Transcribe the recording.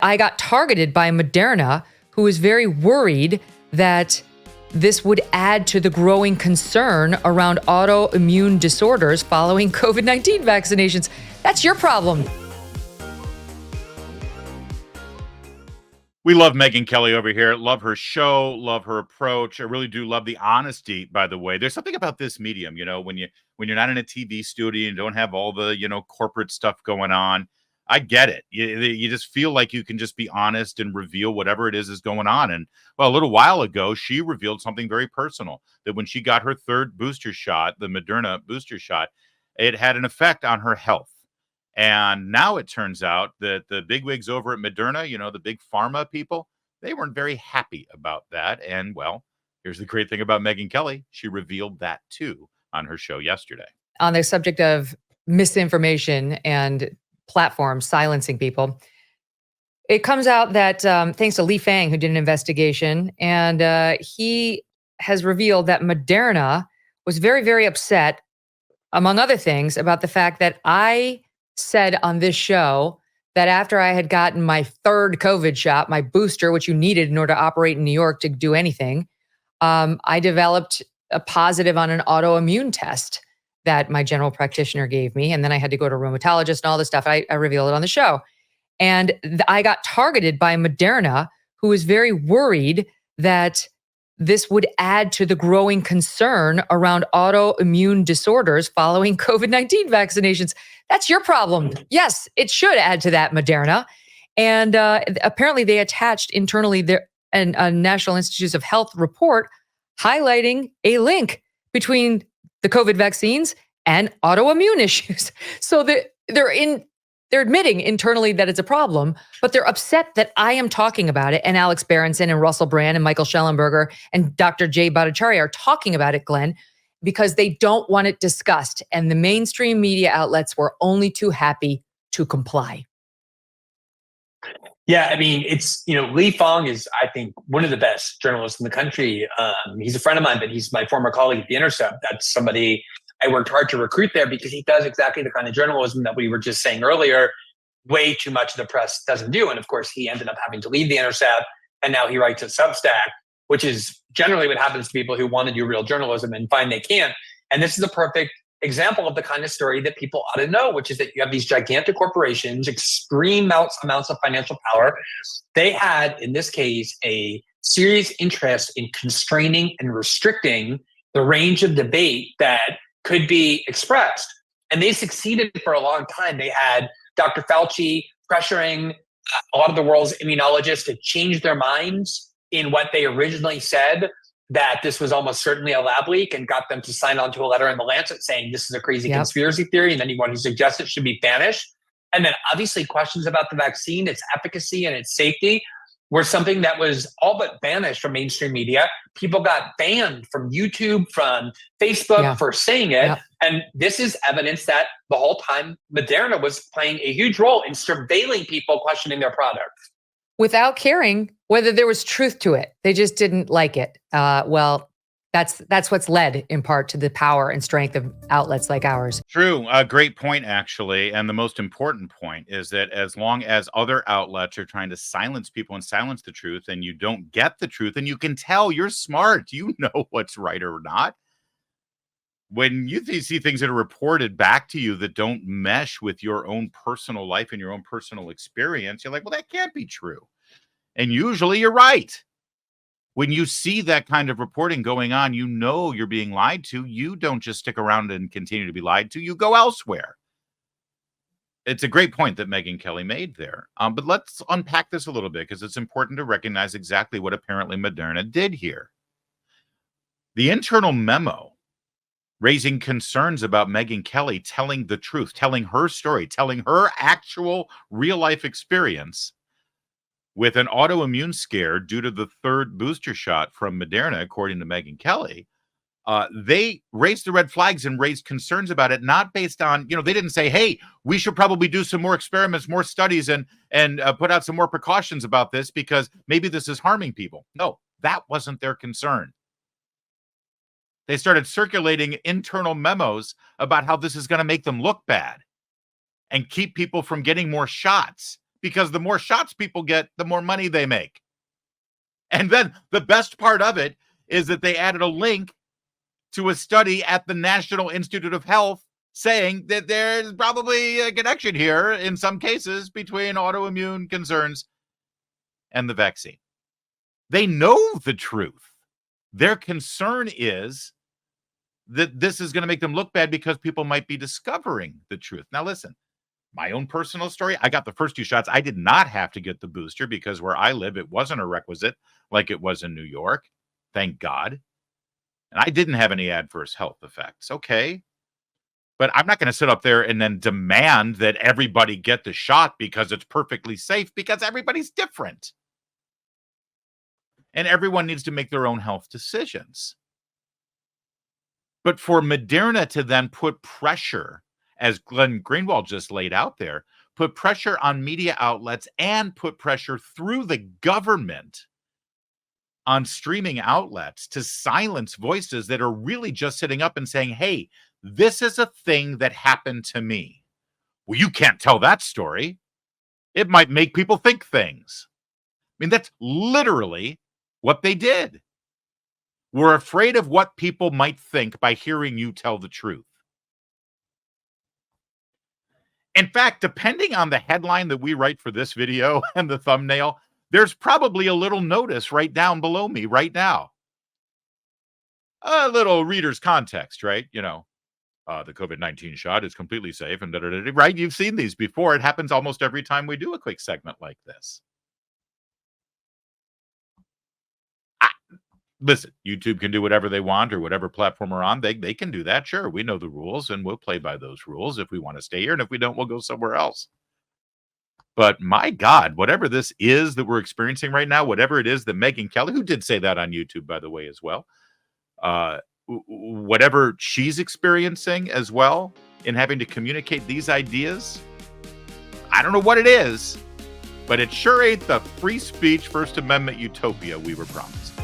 I got targeted by Moderna, who is very worried that this would add to the growing concern around autoimmune disorders following COVID-19 vaccinations. That's your problem. We love Megyn Kelly over here. Love her show, love her approach. I really do love the honesty, by the way. There's something about this medium, when you're not in a TV studio and don't have all the, corporate stuff going on. I get it. You just feel like you can just be honest and reveal whatever it is going on. And well, a little while ago, she revealed something very personal, that when she got her third booster shot, the Moderna booster shot, it had an effect on her health. And now it turns out that the bigwigs over at Moderna, the big pharma people, they weren't very happy about that. And well, here's the great thing about Megyn Kelly. She revealed that too on her show yesterday. On the subject of misinformation and platforms silencing people, it comes out that thanks to Li Fang, who did an investigation, and he has revealed that Moderna was very, very upset, among other things, about the fact that I said on this show that after I had gotten my third COVID shot, my booster, which you needed in order to operate in New York to do anything, I developed a positive on an autoimmune test that my general practitioner gave me. And then I had to go to a rheumatologist and all this stuff. I revealed it on the show. And I got targeted by Moderna, who is very worried that this would add to the growing concern around autoimmune disorders following COVID-19 vaccinations. That's your problem. Yes, it should add to that, Moderna. And apparently they attached internally a National Institutes of Health report highlighting a link between the COVID vaccines and autoimmune issues. So they're admitting internally that it's a problem, but they're upset that I am talking about it, and Alex Berenson and Russell Brand and Michael Schellenberger and Dr. Jay Bhattacharya are talking about it, Glenn, because they don't want it discussed. And the mainstream media outlets were only too happy to comply. Yeah, I mean, it's, Li Fang is, I think, one of the best journalists in the country. He's a friend of mine, but he's my former colleague at The Intercept. That's somebody I worked hard to recruit there because he does exactly the kind of journalism that we were just saying earlier, way too much of the press doesn't do. And of course, he ended up having to leave The Intercept, and now he writes at Substack, which is generally what happens to people who want to do real journalism and find they can't. And this is a perfect example of the kind of story that people ought to know, which is that you have these gigantic corporations, extreme amounts of financial power. They had, in this case, a serious interest in constraining and restricting the range of debate that could be expressed. And they succeeded for a long time. They had Dr. Fauci pressuring a lot of the world's immunologists to change their minds in what they originally said, that this was almost certainly a lab leak, and got them to sign on to a letter in the Lancet saying this is a crazy conspiracy theory, and anyone who suggests it should be banished. And then obviously questions about the vaccine, its efficacy and its safety, were something that was all but banished from mainstream media. People got banned from YouTube, from Facebook for saying it. Yeah. And this is evidence that the whole time Moderna was playing a huge role in surveilling people questioning their product, without caring whether there was truth to it. They just didn't like it. Well, that's what's led in part to the power and strength of outlets like ours. True. A great point, actually. And the most important point is that as long as other outlets are trying to silence people and silence the truth, and you don't get the truth, and you can tell you're smart, you know what's right or not. When you see things that are reported back to you that don't mesh with your own personal life and your own personal experience, you're like, well, that can't be true. And usually you're right. When you see that kind of reporting going on, you know you're being lied to. You don't just stick around and continue to be lied to. You go elsewhere. It's a great point that Megyn Kelly made there. But let's unpack this a little bit, because it's important to recognize exactly what apparently Moderna did here. The internal memo raising concerns about Megyn Kelly telling the truth, telling her story, telling her actual real-life experience with an autoimmune scare due to the third booster shot from Moderna, according to Megyn Kelly. They raised the red flags and raised concerns about it, not based on, they didn't say, hey, we should probably do some more experiments, more studies, and put out some more precautions about this because maybe this is harming people. No, that wasn't their concern. They started circulating internal memos about how this is going to make them look bad and keep people from getting more shots because the more shots people get, the more money they make. And then the best part of it is that they added a link to a study at the National Institute of Health saying that there's probably a connection here in some cases between autoimmune concerns and the vaccine. They know the truth. Their concern is that this is going to make them look bad because people might be discovering the truth. Now, listen, my own personal story, I got the first 2 shots. I did not have to get the booster because where I live, it wasn't a requisite like it was in New York. Thank God. And I didn't have any adverse health effects. Okay. But I'm not going to sit up there and then demand that everybody get the shot because it's perfectly safe, because everybody's different. And everyone needs to make their own health decisions. But for Moderna to then put pressure, as Glenn Greenwald just laid out there, put pressure on media outlets and put pressure through the government on streaming outlets to silence voices that are really just sitting up and saying, hey, this is a thing that happened to me. Well, you can't tell that story. It might make people think things. I mean, that's literally what they did. We're afraid of what people might think by hearing you tell the truth. In fact, depending on the headline that we write for this video and the thumbnail, there's probably a little notice right down below me right now. A little reader's context, right? You know, the COVID-19 shot is completely safe and da-da-da-da, right? You've seen these before. It happens almost every time we do a quick segment like this. Listen, YouTube can do whatever they want, or whatever platform we're on. They can do that. Sure, we know the rules and we'll play by those rules if we want to stay here. And if we don't, we'll go somewhere else. But my God, whatever this is that we're experiencing right now, whatever it is that Megyn Kelly, who did say that on YouTube, by the way, as well, whatever she's experiencing as well in having to communicate these ideas, I don't know what it is, but it sure ain't the free speech, First Amendment utopia we were promised.